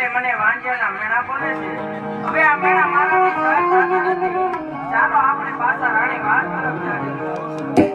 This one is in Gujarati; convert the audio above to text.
એટલે મને વાંજ્યાના મેળા પડે છે. હવે આ મેળા મારાથી સહન થતા નથી. ચાલો આપણે પાછા રાણી વાત તરફ ચાલીએ.